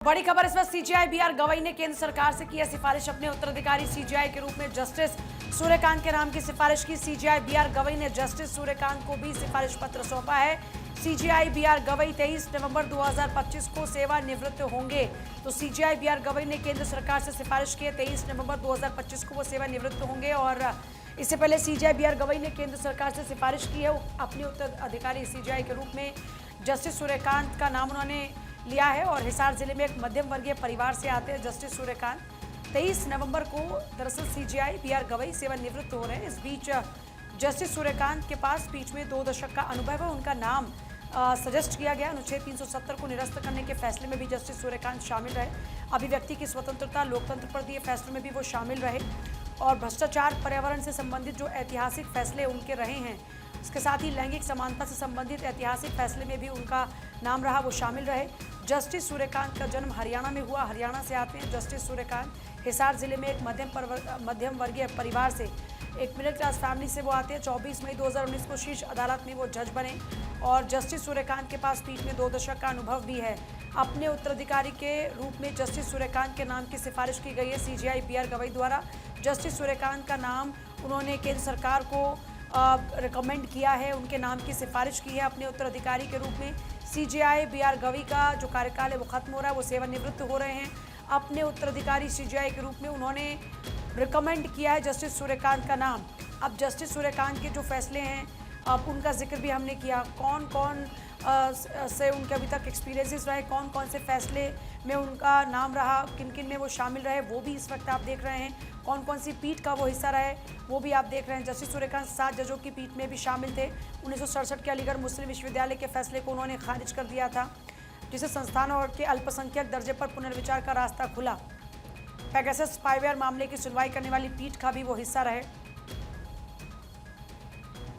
बड़ी खबर इस वक्त सीजेआई बीआर गवई ने केंद्र सरकार से की है सिफारिश। अपने उत्तराधिकारी सीजेआई के रूप में जस्टिस सूर्यकांत के नाम की सिफारिश की। सीजेआई बीआर गवई ने जस्टिस सूर्यकांत को भी सिफारिश पत्र सौंपा है। सीजेआई बीआर गवई 23 नवंबर 2025 को सेवानिवृत्त होंगे। तो सीजेआई बीआर गवई ने केंद्र सरकार से सिफारिश की है 23 नवंबर 2025 को वो सेवानिवृत्त होंगे। और इससे पहले सीजेआई बीआर गवई ने केंद्र सरकार से सिफारिश की है अपने उत्तराधिकारी सीजेआई के रूप में जस्टिस सूर्यकांत का नाम उन्होंने लिया है। और हिसार जिले में एक मध्यम वर्गीय परिवार से आते हैं जस्टिस सूर्यकांत। 23 नवंबर को दरअसल सीजेआई बीआर गवई सेवानिवृत्त हो रहे हैं। इस बीच जस्टिस सूर्यकांत के पास पीठ में 2 दशक का अनुभव है। उनका नाम सजेस्ट किया गया। अनुच्छेद 370 को निरस्त करने के फैसले में भी जस्टिस सूर्यकांत शामिल रहे। अभिव्यक्ति की स्वतंत्रता लोकतंत्र पर दिए फैसले में भी वो शामिल रहे। और भ्रष्टाचार पर्यावरण से संबंधित जो ऐतिहासिक फैसले उनके रहे हैं, इसके साथ ही लैंगिक समानता से संबंधित ऐतिहासिक फैसले में भी उनका नाम रहा, वो शामिल रहे। जस्टिस सूर्यकांत का जन्म हरियाणा में हुआ। हरियाणा से आते हैं जस्टिस सूर्यकांत। हिसार जिले में एक मध्यम वर्गीय परिवार से, एक मिडिल क्लास फैमिली से वो आते हैं। 24 मई 2019 को शीर्ष अदालत में वो जज बने। और जस्टिस सूर्यकांत के पास पीठ में 2 दशक का अनुभव भी है। अपने उत्तराधिकारी के रूप में जस्टिस सूर्यकांत के नाम की सिफारिश की गई है सीजेआई बीआर गवई द्वारा। जस्टिस सूर्यकांत का नाम उन्होंने केंद्र सरकार को रिकमेंड किया है, उनके नाम की सिफारिश की है अपने उत्तराधिकारी के रूप में। सीजेआई बीआर गवई का जो कार्यकाल है वो खत्म हो रहा है, वो सेवानिवृत्त हो रहे हैं। अपने उत्तराधिकारी सीजेआई के रूप में उन्होंने रिकमेंड किया है जस्टिस सूर्यकांत का नाम। अब जस्टिस सूर्यकांत के जो फैसले हैं, अब उनका जिक्र भी हमने किया। कौन कौन से उनके अभी तक एक्सपीरियंसेस रहे, कौन कौन से फैसले में उनका नाम रहा, किन किन में वो शामिल रहे, वो भी इस वक्त आप देख रहे हैं। कौन कौन सी पीठ का वो हिस्सा रहे, वो भी आप देख रहे हैं। जस्टिस सूर्यकांत 7 जजों की पीठ में भी शामिल थे। 1967 के अलीगढ़ मुस्लिम विश्वविद्यालय के फैसले को उन्होंने खारिज कर दिया था, जिसे संस्थान और के अल्पसंख्यक दर्जे पर पुनर्विचार का रास्ता खुला। पेगासस स्पाईवेयर मामले की सुनवाई करने वाली पीठ का भी वो हिस्सा रहे।